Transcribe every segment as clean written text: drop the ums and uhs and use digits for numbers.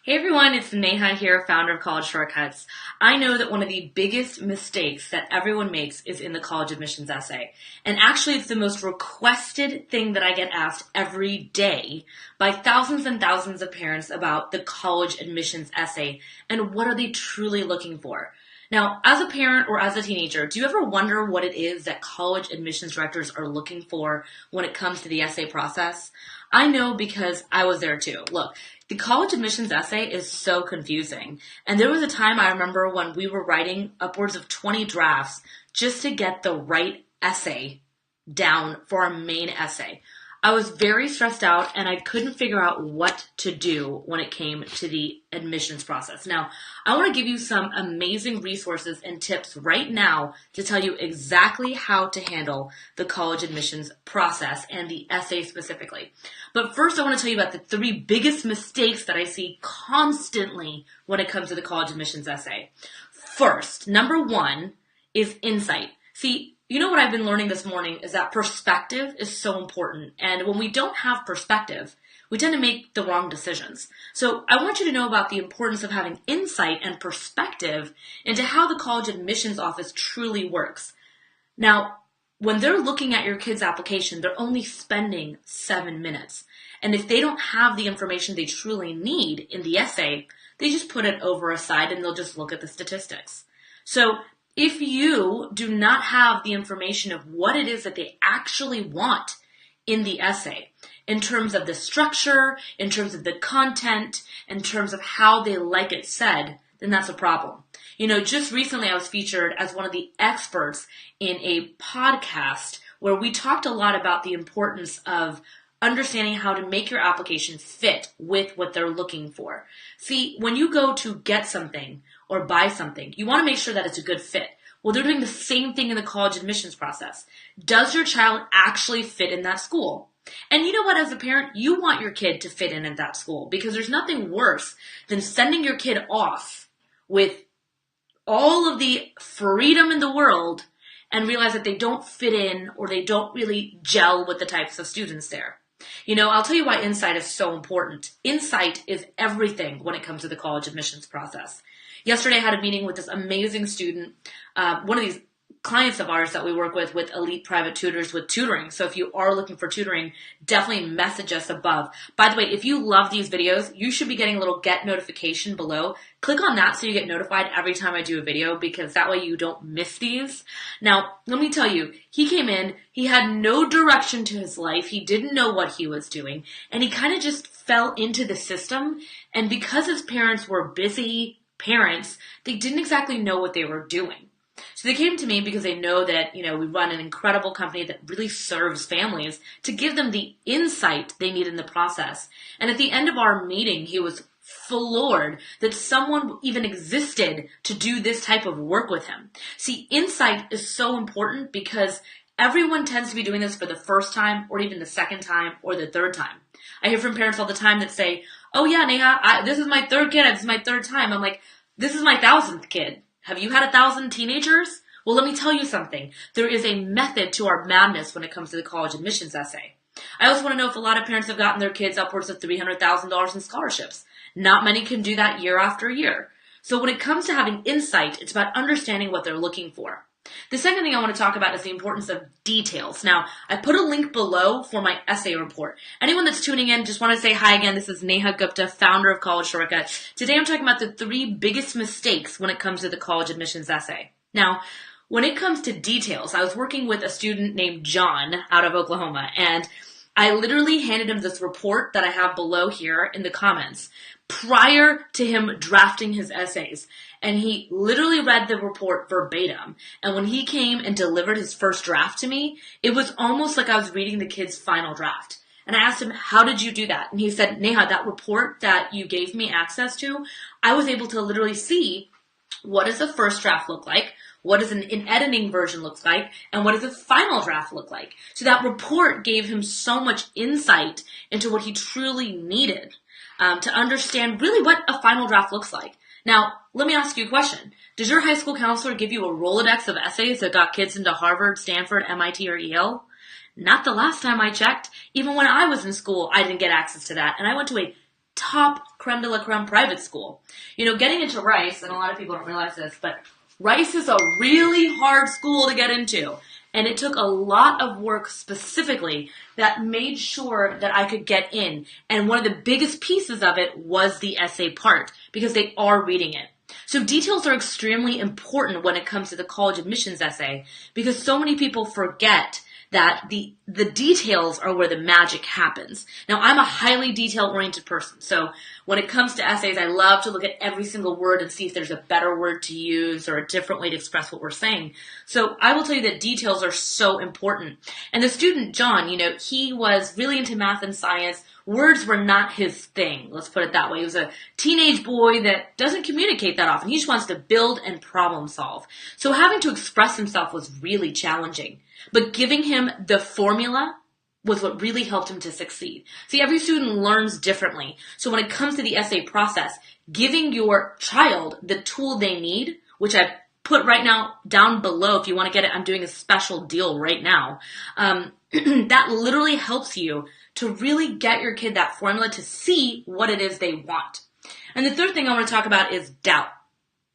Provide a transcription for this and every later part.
Hey everyone, it's Neha here, founder of College Shortcuts. I know that one of the biggest mistakes that everyone makes is in the college admissions essay. And actually it's the most requested thing that I get asked every day by thousands and thousands of parents about the college admissions essay and what are they truly looking for. Now, as a parent or as a teenager, do you ever wonder what it is that college admissions directors are looking for when it comes to the essay process? I know because I was there too. Look, the college admissions essay is so confusing. And there was a time I remember when we were writing upwards of 20 drafts just to get the right essay down for our main essay. I was very stressed out and I couldn't figure out what to do when it came to the admissions process. Now, I want to give you some amazing resources and tips right now to tell you exactly how to handle the college admissions process and the essay specifically. But first, I want to tell you about the three biggest mistakes that I see constantly when it comes to the college admissions essay. First, number one is insight. See, you know what I've been learning this morning is that perspective is so important. And when we don't have perspective, we tend to make the wrong decisions. So I want you to know about the importance of having insight and perspective into how the college admissions office truly works. Now, when they're looking at your kid's application, they're only spending 7 minutes. And if they don't have the information they truly need in the essay, they just put it over aside and they'll just look at the statistics. So if you do not have the information of what it is that they actually want in the essay, in terms of the structure, in terms of the content, in terms of how they like it said, then that's a problem. You know, just recently I was featured as one of the experts in a podcast where we talked a lot about the importance of understanding how to make your application fit with what they're looking for. See, when you go to get something or buy something, you want to make sure that it's a good fit. Well, they're doing the same thing in the college admissions process. Does your child actually fit in that school? And you know what, as a parent, you want your kid to fit in at that school because there's nothing worse than sending your kid off with all of the freedom in the world and realize that they don't fit in or they don't really gel with the types of students there. You know, I'll tell you why insight is so important. Insight is everything when it comes to the college admissions process. Yesterday I had a meeting with this amazing student, one of these clients of ours that we work with elite private tutors with tutoring. So if you are looking for tutoring, definitely message us above. By the way, if you love these videos, you should be getting a little get notification below. Click on that so you get notified every time I do a video because that way you don't miss these. Now, let me tell you, he came in, he had no direction to his life. He didn't know what he was doing and he kind of just fell into the system. And because his parents were busy parents, they didn't exactly know what they were doing. So they came to me because they know that, we run an incredible company that really serves families to give them the insight they need in the process. And at the end of our meeting, he was floored that someone even existed to do this type of work with him. See, insight is so important because everyone tends to be doing this for the first time or even the second time or the third time. I hear from parents all the time that say, oh yeah, Neha, this is my third kid. This is my third time. I'm like, this is my 1,000th kid. Have you had 1,000 teenagers? Well, let me tell you something. There is a method to our madness when it comes to the college admissions essay. I also want to know if a lot of parents have gotten their kids upwards of $300,000 in scholarships. Not many can do that year after year. So when it comes to having insight, it's about understanding what they're looking for. The second thing I want to talk about is the importance of details. Now, I put a link below for my essay report. Anyone that's tuning in, just want to say hi again. This is Neha Gupta, founder of College Shortcuts. Today I'm talking about the three biggest mistakes when it comes to the college admissions essay. Now, when it comes to details, I was working with a student named John out of Oklahoma, and I literally handed him this report that I have below here in the comments prior to him drafting his essays. And he literally read the report verbatim. And when he came and delivered his first draft to me, it was almost like I was reading the kid's final draft. And I asked him, how did you do that? And he said, Neha, that report that you gave me access to, I was able to literally see what does the first draft look like, what does an editing version look like, and what does a final draft look like. So that report gave him so much insight into what he truly needed to understand really what a final draft looks like. Now, let me ask you a question. Does your high school counselor give you a Rolodex of essays that got kids into Harvard, Stanford, MIT, or Yale? Not the last time I checked. Even when I was in school, I didn't get access to that. And I went to a top creme de la creme private school. Getting into Rice, and a lot of people don't realize this, but Rice is a really hard school to get into. And it took a lot of work specifically that made sure that I could get in. And one of the biggest pieces of it was the essay part, because they are reading it. So details are extremely important when it comes to the college admissions essay, because so many people forget that the details are where the magic happens. Now, I'm a highly detail-oriented person, so when it comes to essays, I love to look at every single word and see if there's a better word to use or a different way to express what we're saying. So I will tell you that details are so important. And the student, John, he was really into math and science. Words were not his thing, let's put it that way. He was a teenage boy that doesn't communicate that often. He just wants to build and problem solve. So having to express himself was really challenging. But giving him the formula was what really helped him to succeed. See, every student learns differently. So when it comes to the essay process, giving your child the tool they need, which I've put right now down below if you want to get it, I'm doing a special deal right now. That literally helps you to really get your kid that formula to see what it is they want. And the third thing I want to talk about is doubt.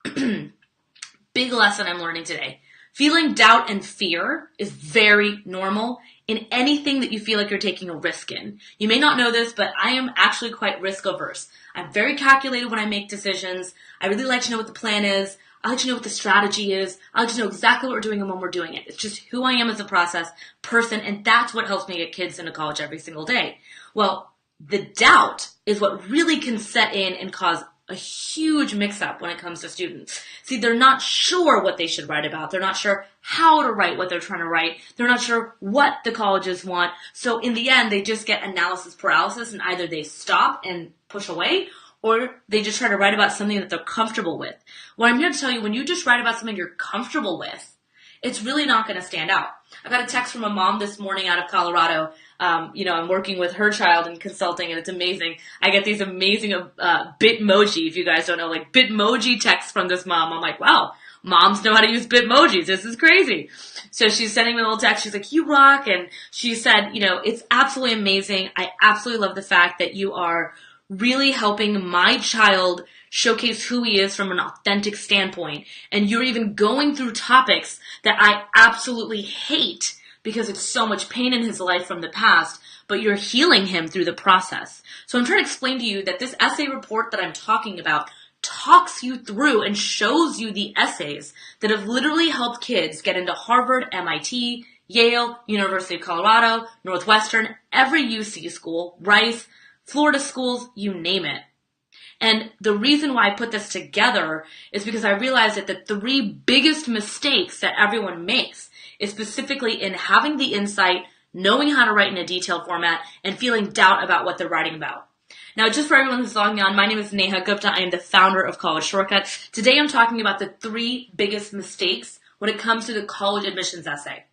Big lesson I'm learning today. Feeling doubt and fear is very normal in anything that you feel like you're taking a risk in. You may not know this, but I am actually quite risk averse. I'm very calculated when I make decisions. I really like to know what the plan is. I like to know what the strategy is. I like to know exactly what we're doing and when we're doing it. It's just who I am as a process person, and that's what helps me get kids into college every single day. Well, the doubt is what really can set in and cause a huge mix-up when it comes to students. See, they're not sure what they should write about. They're not sure how to write what they're trying to write. They're not sure what the colleges want. So in the end, they just get analysis paralysis, and either they stop and push away, or they just try to write about something that they're comfortable with. Well, I'm here to tell you, when you just write about something you're comfortable with, it's really not going to stand out. I got a text from a mom this morning out of Colorado. I'm working with her child in consulting, and it's amazing. I get these amazing Bitmoji, if you guys don't know, like Bitmoji texts from this mom. I'm like, wow, moms know how to use Bitmojis. This is crazy. So she's sending me a little text. She's like, you rock. And she said, it's absolutely amazing. I absolutely love the fact that you are really helping my child showcase who he is from an authentic standpoint. And you're even going through topics that I absolutely hate because it's so much pain in his life from the past, but you're healing him through the process. So I'm trying to explain to you that this essay report that I'm talking about talks you through and shows you the essays that have literally helped kids get into Harvard, MIT, Yale, University of Colorado, Northwestern, every UC school, Rice, Florida schools, you name it. And the reason why I put this together is because I realized that the three biggest mistakes that everyone makes is specifically in having the insight, knowing how to write in a detailed format, and feeling doubt about what they're writing about. Now, just for everyone who's logging on, my name is Neha Gupta. I am the founder of College Shortcuts. Today I'm talking about the three biggest mistakes when it comes to the college admissions essay.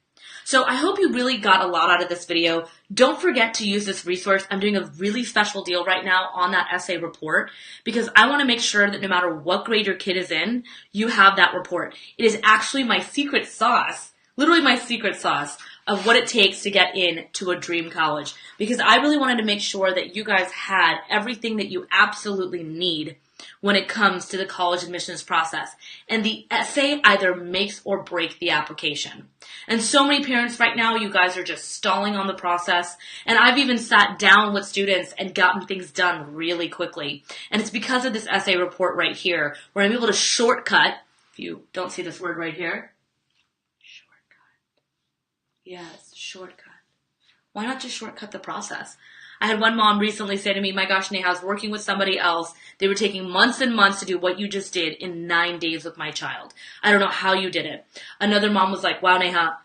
So I hope you really got a lot out of this video. Don't forget to use this resource. I'm doing a really special deal right now on that essay report because I want to make sure that no matter what grade your kid is in, you have that report. It is actually my secret sauce, literally my secret sauce of what it takes to get into a dream college, because I really wanted to make sure that you guys had everything that you absolutely need when it comes to the college admissions process. And the essay either makes or breaks the application. And so many parents right now, you guys are just stalling on the process. And I've even sat down with students and gotten things done really quickly. And it's because of this essay report right here, where I'm able to shortcut, if you don't see this word right here, shortcut. Yes, shortcut. Why not just shortcut the process? I had one mom recently say to me, my gosh, Neha, I was working with somebody else. They were taking months and months to do what you just did in 9 days with my child. I don't know how you did it. Another mom was like, wow, Neha,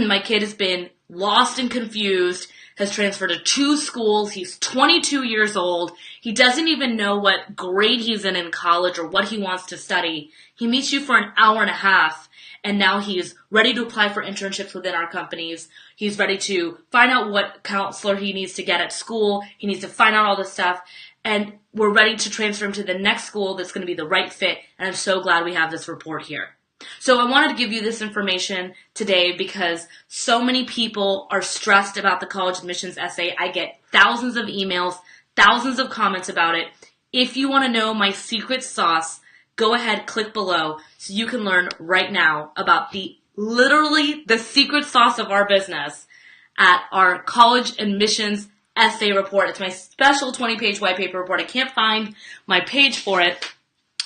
my kid has been lost and confused, has transferred to 2 schools. He's 22 years old. He doesn't even know what grade he's in college or what he wants to study. He meets you for an hour and a half. And now he's ready to apply for internships within our companies. He's ready to find out what counselor he needs to get at school. He needs to find out all this stuff. And we're ready to transfer him to the next school that's going to be the right fit. And I'm so glad we have this report here. So I wanted to give you this information today because so many people are stressed about the college admissions essay. I get thousands of emails, thousands of comments about it. If you want to know my secret sauce, go ahead, click below so you can learn right now about literally the secret sauce of our business at our college admissions essay report. It's my special 20-page white paper report. I can't find my page for it.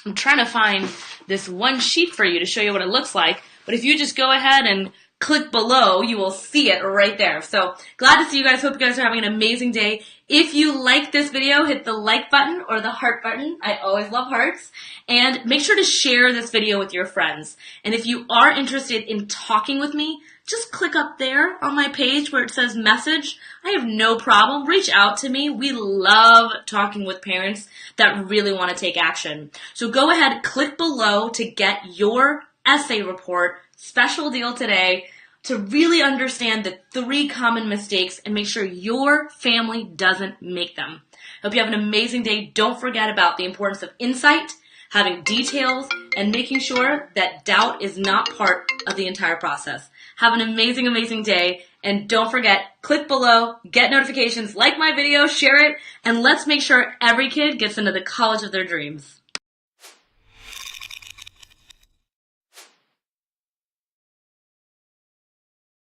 I'm trying to find this one sheet for you to show you what it looks like. But if you just go ahead and click below, you will see it right there. So glad to see you guys. Hope you guys are having an amazing day. If you like this video, hit the like button or the heart button. I always love hearts. And make sure to share this video with your friends. And if you are interested in talking with me, just click up there on my page where it says message. I have no problem. Reach out to me. We love talking with parents that really want to take action. So go ahead, click below to get your essay report. Special deal today to really understand the 3 common mistakes and make sure your family doesn't make them. Hope you have an amazing day. Don't forget about the importance of insight, having details, and making sure that doubt is not part of the entire process. Have an amazing, amazing day. And don't forget, click below, get notifications, like my video, share it, and let's make sure every kid gets into the college of their dreams.